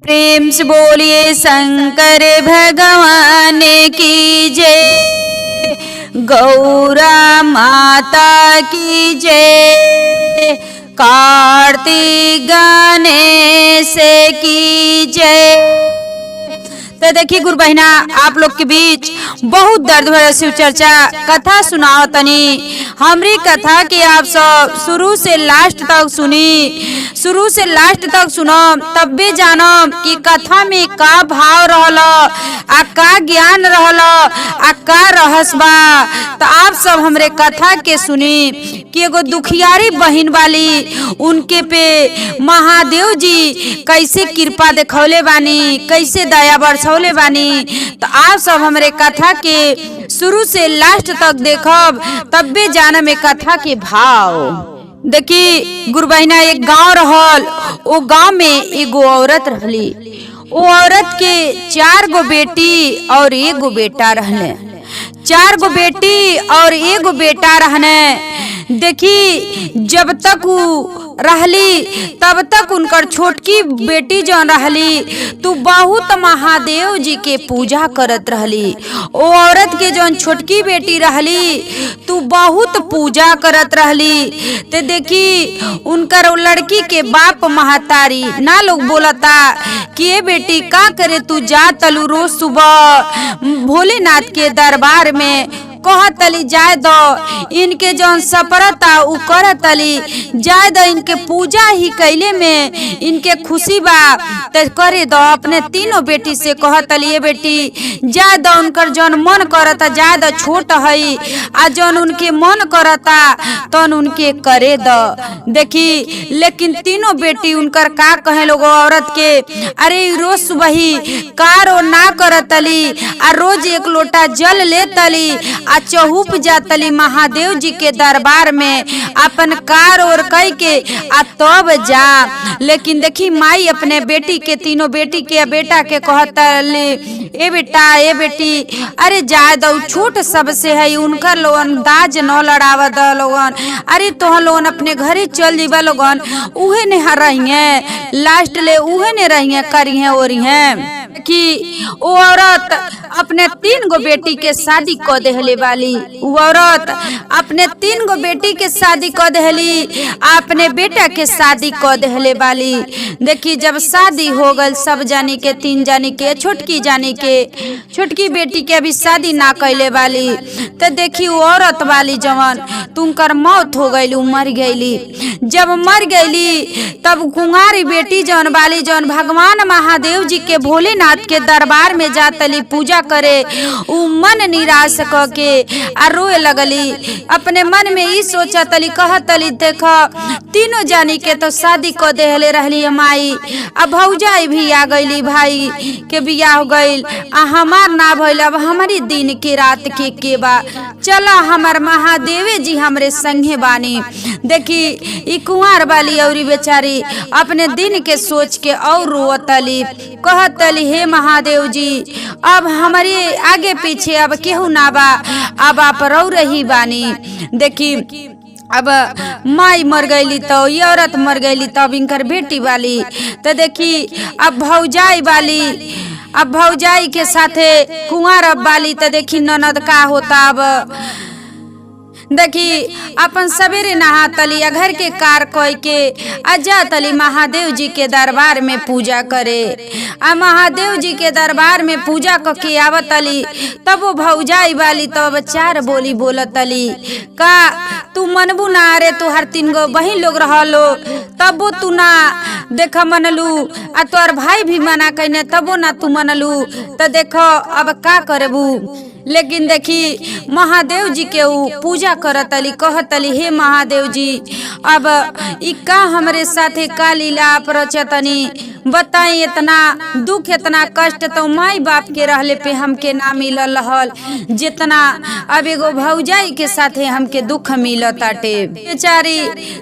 प्रेम से बोलिए शंकर भगवान की जय, गौरा माता की जय, कार्तिक गणेश की जय। तो देखिए गुरु बहिना, आप लोग के बीच बहुत दर्द भरा शिव चर्चा कथा सुनाओ तनी। हमारी कथा के आप सब शुरू से लास्ट तक सुनी, शुरू से लास्ट तक सुनो, तब भी जानो कि कथा में का भाव रहल, आ का ज्ञान रहल, आ का रहस्य बा। तो आप सब हमरे कथा के सुनी कि एगो दुखियारी बहन वाली, उनके पे महादेव जी कैसे कृपा दिखौले बानी, कैसे दया बरसौले बानी। तो आप सब हमरे कथा के शुरू से लास्ट तक देखब, तब भी जाना में कथा के भाव। देखी गुरु बहिना, एक गांव रहल, वो गांव में एगो औरत रहली। वो औरत के 4 गो बेटी और 1 गो बेटा रहले। 4 गो बेटी और 1 गो बेटा रहने। देखी जब तक वो रहली तब तक उनकर छोटकी बेटी जो रहली तो बहुत महादेव जी के पूजा करत रहली। ओ औरत के जो छोटकी बेटी रहली तो बहुत पूजा करत रहली। ते देखी उनकर लड़की के बाप महतारी ना लोग बोलता कि ये बेटी का करे, तू जा तलू रोज सुबह भोलेनाथ के दरबार में कहतली जाय दो, इनके जौन सपरता उ करतली जाय दो, इनके पूजा ही कैले में इनके खुशी बा ते करे दो। अपने तीनों बेटी से कहतली ये बेटी जाय दो, उनकर जौन मन करता जाय दो, छोट हई आ जौन उनके मन करता तन उनके करे दो। देखी लेकिन तीनों बेटी उनकर का कहे लोग औरत के, अरे रोज सुबह ही कारो ना करतली आ रोज 1 लोटा जल लेतली आ चहुप जातली महादेव जी के दरबार में अपन कार और कई के आ तब जा। लेकिन देखी माई अपने बेटी के, तीनों बेटी के बेटा के कहतली ए बेटा ए बेटी, अरे जाए दो, छोट सबसे है, उनकर लोगन दाज न लड़ावा द लोगन, अरे तो लोगन अपने घरे चल जीवा लोगन, उहे ने रही है लास्ट ले, उहे ने रही है करी है और है कि वो औरत अपने 3 गो बेटी के शादी कर देहले वाली। वो औरत अपने 3 गो बेटी के शादी कर देहली, अपने बेटा के शादी कर देहले वाली। देखी जब शादी हो गल सब जानी के, 3 जानी के, छोटकी जानी के, छोटकी बेटी के अभी शादी ना कैले वाली। तो देखी वो औरत वाली जवन तुमकर मौत हो गई, मर गईली। जब मर गईली तब कुंवारी बेटी जवन वाली जवन भगवान महादेव जी के भोलेनाथ के दरबार में जातली पूजा करे, उ मन निराश क के आ रोए लगली। अपने मन में ई सोचतली, कहतली देखो तीनों जानी के तो शादी क देहले रहली माई, अब भौजाई भी आ गईली, भाई के बियाह हो गईल आ हमार ना भइल, अब हमारी दिन के रात के बा, चला हमार महादेवे जी हमरे संगे बानी। देखी ई कुंवार वाली औरी बेचारी अपने दिन के सोच के और रोतली, कहतली हे महादेव जी अब हमारे आगे पीछे अब केहू ना बा, अब आप रह रही बानी। देखी अब माई मर गईली तो ये औरत मर गईली, तब इनकर बेटी वाली तो देखी अब भौजाई वाली, अब भौजाई के साथे कुंवार वाली तो देखी ननद का होता। अब देखी अपन सवेरे नहा तली घर के कार कोई के अजा तली महादेव जी के दरबार में पूजा करे। आ महादेव जी के दरबार में पूजा करके आवतली, तब वो भौजाई वाली तब 4 बोली बोलतली, का तू मनबू ना, अरे तू हर 3 गो बहिन लोग रहलो तब वो तू ना देखा मनलू, आ तोर भाई भी मना कहने तबो ना तू मनलू, तो देखो अब का करबू। लेकिन देखी महादेव जी के पूजा करतली, कहतली हे महादेव जी अब ई का हमरे साथे का लीला प्रचतनी, बताई इतना दुख इतना कष्ट तो माई बाप के रहले पे हमके ना मिलल रहल, जितना अब एगो भौजाई के साथे हमके दुख मिलताटे। बेचारी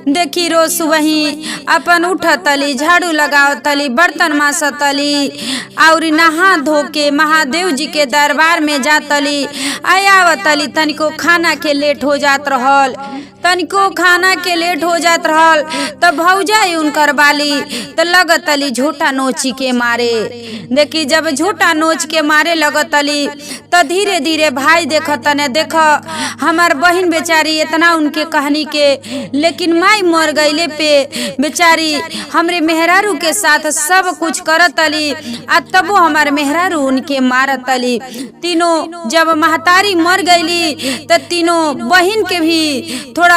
देखी रोज सुबह अपन उठतली, झाड़ू लगावतली, बर्तन मासतली और नहा धो के महादेव जी के दरबार में जातली। कहतली आवतली तनिको खाना के लेट हो जात रहल, तनिको खाना के लेट हो जात रहल तो भौजाई उनकर बाली तो लगतली झूठा नोची के मारे। देखी जब झूठा नोच के मारे लगतली तो धीरे धीरे भाई देखतने देख हमार बहन बेचारी इतना उनके कहानी के, लेकिन माई मर गईले पे बेचारी हमरे मेहरारू के साथ सब कुछ करतली आ तबो हमार मेहरारू उनके मारतली। तीनों जब महतारी मर गईली तो तीनों बहन के भी थोड़ा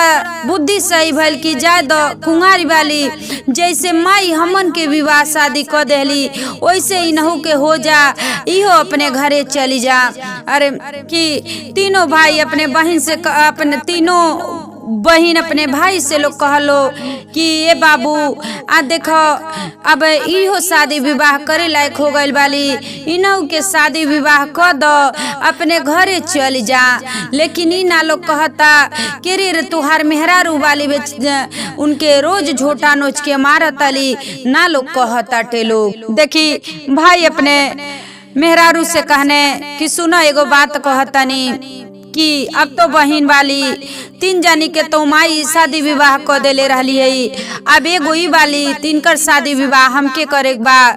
बुद्धि सही भल की जाए दो कुंवारी वाली, जैसे माई हमन के विवाह शादी कर देली वैसे इनहू के हो जा, इहो अपने घरे चली जा। अरे कि तीनों भाई अपने बहन से अपने तीनों बहन अपने भाई से लोग कहलो कि ये बाबू आ देखो अब इहो शादी विवाह करे लायक हो गइल बाली, इनहू के शादी विवाह कर दो अपने घरे चल जा। लेकिन इ ना लोग कहता कि रे तुहार मेहरारू वाली उनके रोज झोटा नोच के मारतली, ना लोग कहता टे लोग। देखी भाई अपने मेहरारू से कहने कि सुनो एगो बात कहतनी कि अब तो बहन वाली तीन जानी के तो माई शादी विवाह कर देले रहली है, अब एगो ई वाली तिनकर शादी विवाह हमके करे बा,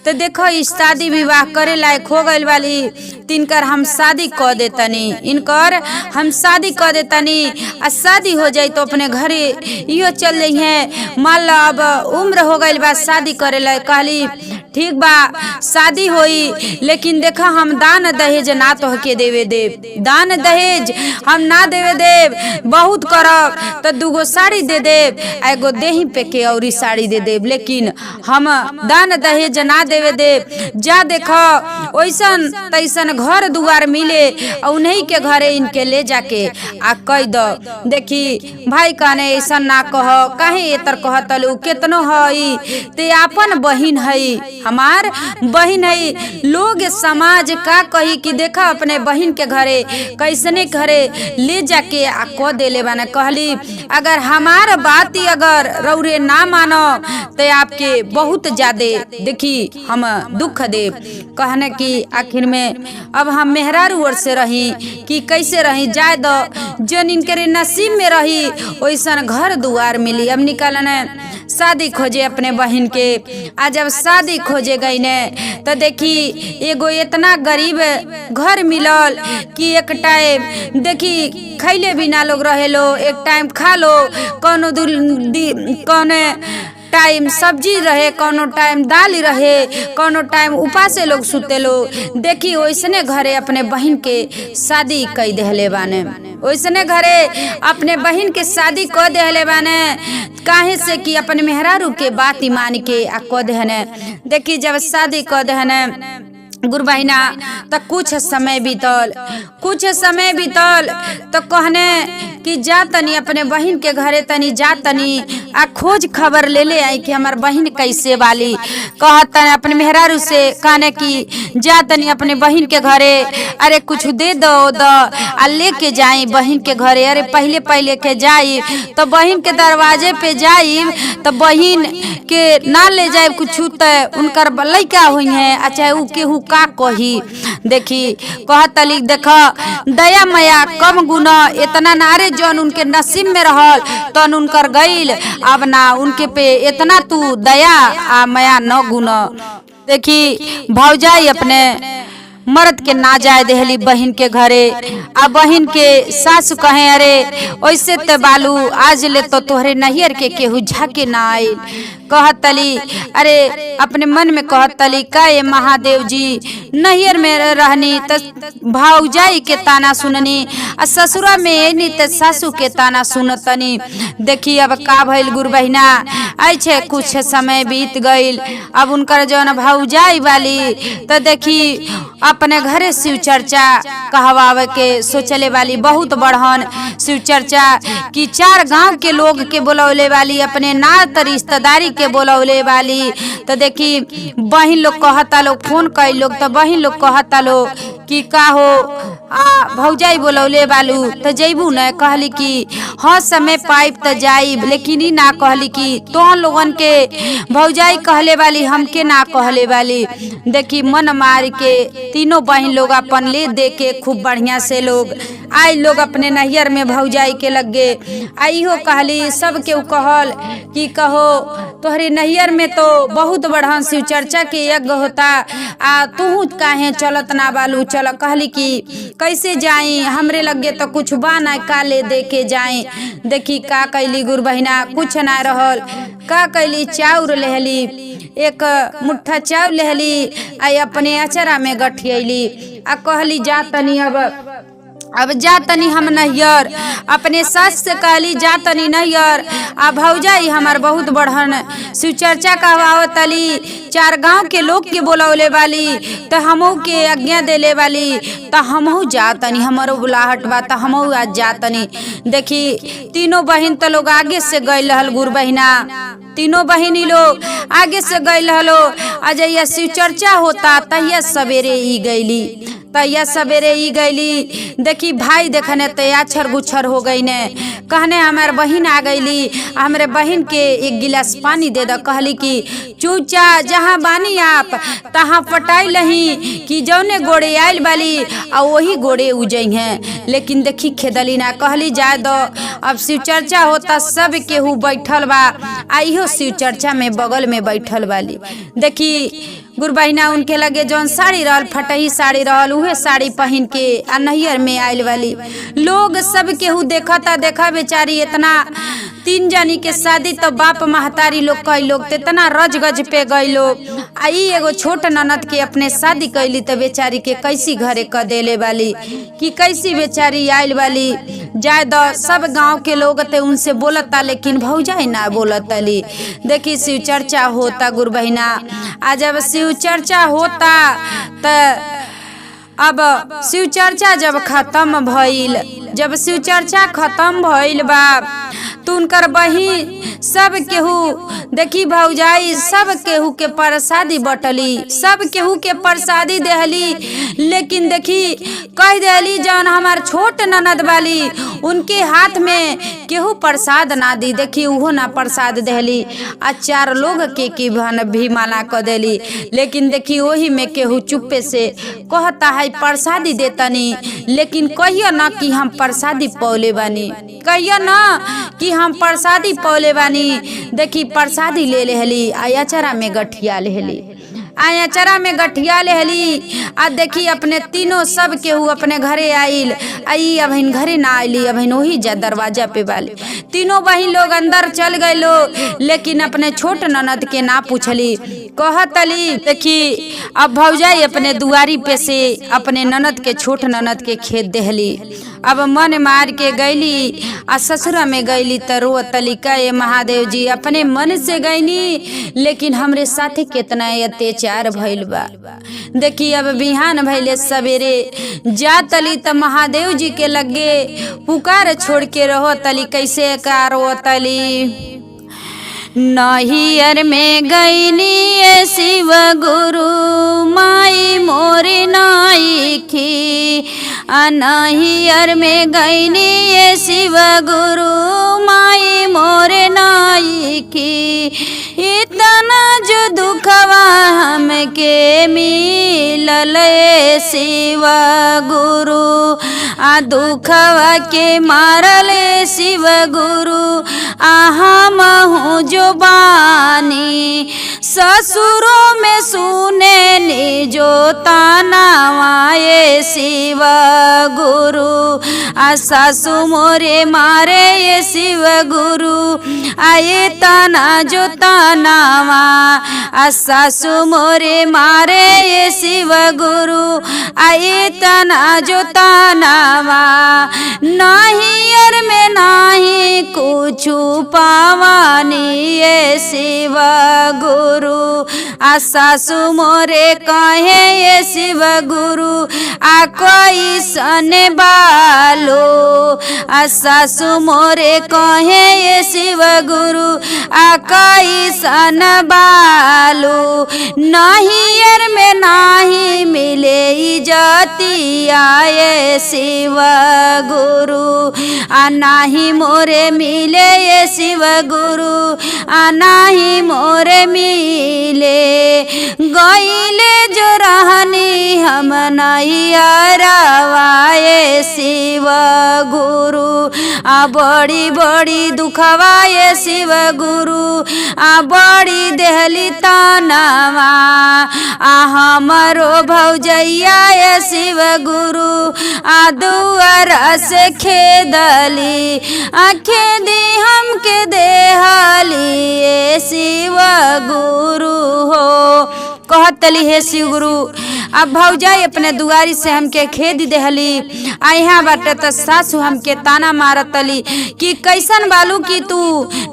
तो देखो इस शादी विवाह करे लायक हो गइल वाली तिनकर हम शादी कर देतनी, इनकर हम शादी कर देतनी आ शादी हो जाई तो अपने घरे इहो चल जाई है। मान लो अब उम्र हो गइल बा शादी करे लायक, कहली ठीक बा शादी होई लेकिन देखा हम दान दहेज ना तो के देवे देव, दान दहेज हम ना देवे देव, बहुत करब तो दूगो साड़ी दे देव, एगो देही पे के औरी साड़ी दे देव, लेकिन हम दान दहेज ना देवे देव। जा देखो वैसन तैसन घर दुआर मिले उन्हीं के घरे इनके ले जाके आ कह दो। देखी भाई कहने ऐसा ना कह, कहे एतर कहतलू केतनो हई ते आपन बहिन हई, हमार बहन है। लोग समाज का कही कि देखा अपने बहन के घरे कैसने घरे ले जाके आ को देले बना। कहली अगर हमार बात अगर रौरे ना मानो तो आपके बहुत ज्यादा देखी हम दुख दे। कहने की आखिर में अब हम मेहरारू ओर से रही कि कैसे रही, जाए दो जो इनके नसीब में रही वैसन घर दुआर मिली। अब निकलने शादी खोजे अपने बहन के, आ जब शादी खोजे गई ने तो देखी एगो इतना गरीब घर मिलल कि एक टाइम देखी खैले बिना लोग रहे लो, एक टाइम खा लो, कौनो टाइम सब्जी रहे, कोनो टाइम दाल रहे, कोनो टाइम उपासे लोग सुते लो। देखी वैसने घरे अपने बहन के शादी कई देहले बाने, वैसने घरे अपने बहन के शादी कर देहले बाने। काहे से कि अपने मेहरारू के बात मान के आ कर देहने। देखी जब शादी कर देहने गुरबहिना तो कुछ समय बीतल तो कहने कि जा तनी अपने बहन के घरे तनी जा तनी आ खोज खबर ले आई कि हमार बहन कैसे वाली। कहत अपने मेहरारू से कहने की जा तनी अपने बहन के घरे, अरे कुछ दे दो आ लेके जाई बहन के घरे। अरे पहले के जाई तो बहन के दरवाजे पे जाई तो बहन के ना ले जाए कुछ तो उनकर लइका हुई है, अच्छा उ केहू का कही। देखी कहतली देखा दया माया कम गुना इतना नारे जौन उनके नसीब में रहल तन उनकर गईल, अब ना उनके पे इतना तू दया आ माया न गुना। देखी भौजाई अपने मर्द के ना जाए देहली बहन के घरे, आ बहन के सासु कहे अरे वैसे ते बालू आज ले तो तोहरे नैहर के केहू झाके ना आए। कहतली अरे अपने मन में कहतली का ये महादेव जी नैहर में रहनी त भौजाई के ताना सुननी आ ससुरा में एनी त सासू के ताना सुनतनी। देखी अब का भइल गुरबहिना, ऐसे कुछ समय बीत गईल, अब उनकर जौन भौजाई वाली तो देखी अपने घरे शिव चर्चा कहवावे के सोचले वाली, बहुत बढ़न शिव चर्चा की 4 गांव के लोग के बुलौले वाली, अपने नात रिश्तेदारी के बुलौले वाली। तो देखी बहन लोग कहता लोग फोन कई लोग तो बहन लोग कहता लोग कि का हो भौजाई बोलौले बालू तो जैबू न, कहली कि हाँ समय पाइप तो जाइब, लेकिन ई ना कहली कि तो लोगन के भौजाई कहले वाली हमके ना कहले वाली। देखी मन मार के तीनों बहन लोग अपन ले दे के खूब बढ़िया से लोग आई लोग अपने नैहर में भौजाई के लगे आई हो कहली। सब के कहल कि कहो तोहरे नैहर में तो बहुत बढ़न शिव चर्चा के यज्ञ होता, तू काहे चलत ना बालू। चल कहली कि कैसे जाई, हमरे लगे तो कुछ बा ना, का ले दे के जाई। देखी का कैली गुरु बहिना, कुछ ना रहल। का कैली, चाउर लेहली, एक मुट्ठा चाउर लेहली आई अपने अचरा में गठियली आ कहली जा तनी अब जा तनी हम नैहर। अपने सास से कहली जा तनी नैहर, भौजाई हमार बहुत बढ़न शिव चर्चा कहवावतली, 4 गांव के लोग के बोलौले वाली, तो हमहू के आज्ञा देले वाली, तो हमहू जा तनी, हमारो बुलाहट बा तो हमहू आज जा तनी। देखी तीनों बहन तो लोग आगे से गई रहल गुरु बहिना, तीनों बहिनी लोग आगे से गई रहलो। अजय शिव चर्चा होता तहिया सवेरे ई गईली, तैया सवेरे ई गईली। देखी भाई देखने तैया छर गुच्छर हो गई ने, कहने हमारे बहन आ गईली, हमारे बहन के एक गिलास पानी दे दो। कहली कि चूचा जहाँ बानी आप तहाँ पटाई लही कि जौने गोड़े आयल बाली आ वही गोड़े उजई हैं। लेकिन देखी खेदली ना, कहली जाए दो, अब शिव चर्चा होता सब केहू बैठल बा, आइयो शिव चर्चा में बगल में बैठल वाली। देखी गुरु बहिना उनके लगे जौन साड़ी रहल, फटही साड़ी रहल, उहे साड़ी पहन के आ नैहर में आयल वाली लोग सब केहू देखता। देखा बेचारी इतना 3 जानी के शादी तो बाप महतारी लोग कई लोग इतना रज गज पे गई लोग, आई एगो छोट ननद के अपने शादी कैली तो बेचारी के कैसी घरे क देले वाली कि कैसी बेचारी आयल वाली। जाए दो, सब गांव के लोग ते उनसे बोलता, लेकिन भौजाई ना बोलतली। देखी शिव चर्चा होता गुरु बहिना, आज जब शिव चर्चा होता त अब शिव चर्चा जब खत्म भइल, जब शिव चर्चा खत्म भइल बा तो उनकर बहिन सब केहू देखी भौजाई सब केहू के प्रसादी बटली, सब केहू के प्रसादी देहली। लेकिन देखी कह देली जौन हमार छोट ननद वाली उनके हाथ में केहू प्रसाद ना दी। देखी उहो ना प्रसाद देहली, 4 लोग के भी मना कर देली। लेकिन देखी वही में केहू चुप्पे से कहता है प्रसादी देतनी, लेकिन कहियो ना कि हम प्रसादी पौले बानी, कहियो ना कि हम प्रसादी पौले बानी। देखी प्रसादी ले लेहली, आयाचरा में गठिया लेहली, आयाचरा में गठिया लेहली। आ देखी अपने तीनों सब केहू अपने घरे आइल, आई अबहिन घरे ना आइली, अबहिन वही जा दरवाजा पे वाली तीनों बहिन लोग अंदर चल गए लो। लेकिन अपने छोट ननद के ना पूछली, कहतली। देखी अब भौजाई अपने दुआरी पे से अपने ननद के छोट ननद के खेत देहली। अब मन मार के गईली आ ससुरा में गईली तो रोतली, कहे महादेव जी अपने मन से गईनी, लेकिन हमरे साथे कितना अत्याचार भइल बा। देखी अब बिहान भइले सवेरे जातली त महादेव जी के लगे पुकार छोड़ के रोतली, कैसे का रोतली। नैहर में गईनी शिव गुरु माई मोरी नाईखी, नैहर में गईनी शिव गुरु माई मोरे नाईखी। इतना जो दुखवा हमके मिलल शिव गुरु, दुखवा के मारल शिव गुरु, हम हूँ जो बानी ससुरों में सुने नी जो तानावाए शिव गुरु, सासु मोरे मारे ये शिव गुरु, आए ताना जो तानावा, सासु मोरे मारे ये शिव गुरु, आए ताना जो तानावा। नैहर में नाही कुछ पावानी ये शिव गुरु। आ सासु मोरे कहे ये शिव गुरु आ कोई सने बालो। आ सासु मोरे कहे ये शिव गुरु आ कोई सन बालो। नहियर में नाही मिले इजती आए शिव गुरु। आ नाही मोरे मिले ये शिव गुरु आ नाही मोरे मिले। गईले जो रहनी हम नहीं अरवाए शिव गुरु। आ बड़ी बड़ी दुखवाए शिव गुरु आ बड़ी देहली तनवा। आ हमरो भौजैया ये शिव गुरु आ दुआर से खेदली आ खेदी हमके देहली ये शिव गुरु हो। कहतली हे शिव गुरु अब भौजाई अपने दुआरी से हमके खेद देहली। आ यहाँ बाटे तो सासू हमके ताना मारतली कि कैसन बालू कि तू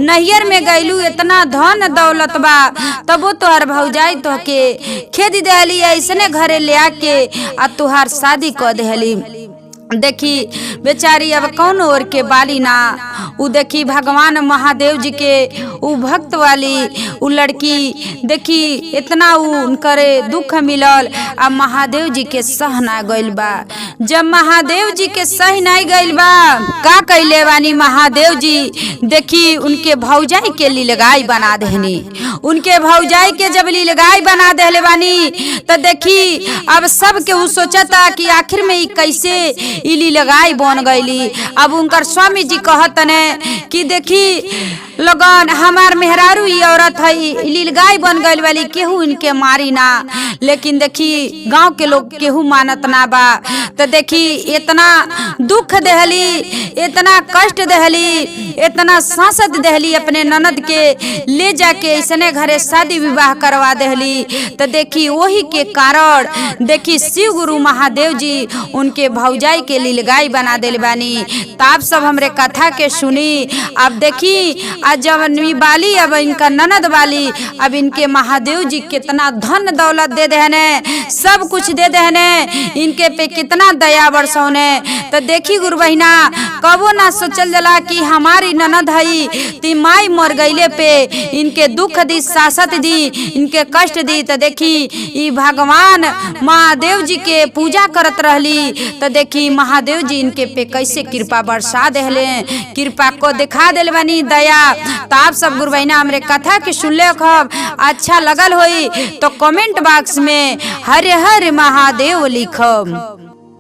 नैयर में गईलू इतना धन दौलत बा तबो तोहर भौजाई तोहके खेद देहली ऐसने घरे ले आके आ तुहार शादी कर देहली। देखी बेचारी अब कौन और के बाली ना। उ देखी भगवान महादेव जी के उ भक्त वाली उ लड़की देखी इतना उनकरे दुख मिलल अब महादेव जी के सह ना गइल बा। जब महादेव जी के सह नहीं गइल बा का कैले बानी महादेव जी देखी उनके भौजाई के लीलगाई बना देहनी। उनके भौजाई के जब लीलगाई बना देले बानी तो देखी अब सब के उ सोचता कि आखिर में कैसे ई लीलगाई बन गईली। अब उनकर स्वामी जी कहतने कि देखी लगन हमार मेहरारू ई औरत है लीलगाई बन गईल वाली केहू इनके मारी ना। लेकिन देखी गांव के लोग केहू मानत ना बा। तो देखी इतना दुख देहली इतना कष्ट देहली इतना सांसद देहली अपने ननद के ले जाके ऐसने घरे शादी विवाह करवा देहली। तो देखी वही के कारण देखी शिव गुरु महादेव जी उनके भौजाई के लीलगाई बना देले बानी। ताप सब हमरे कथा के सुनी। अब देखी आज जब बाली अब इनका ननद वाली अब इनके महादेव जी कितना धन दौलत दे देने सब कुछ दे देने इनके पे कितना दया बरसौने। तो देखी गुरु बहिना कबो ना सोचल जला कि हमारी ननद हई ती माई मर गईले पे इनके दुख दी सासत दी इनके कष्ट दी। तो देखी ई भगवान महादेव जी के पूजा करत रहली। तो देखी महादेव जी इनके पे कैसे कृपा बरसा देले कृपा को दिखा देले बानी दया। तो आप सब गुरु बहिना हमरे कथा के सुनले खब अच्छा लगल होई तो कमेंट बॉक्स में हर हर महादेव लिखब।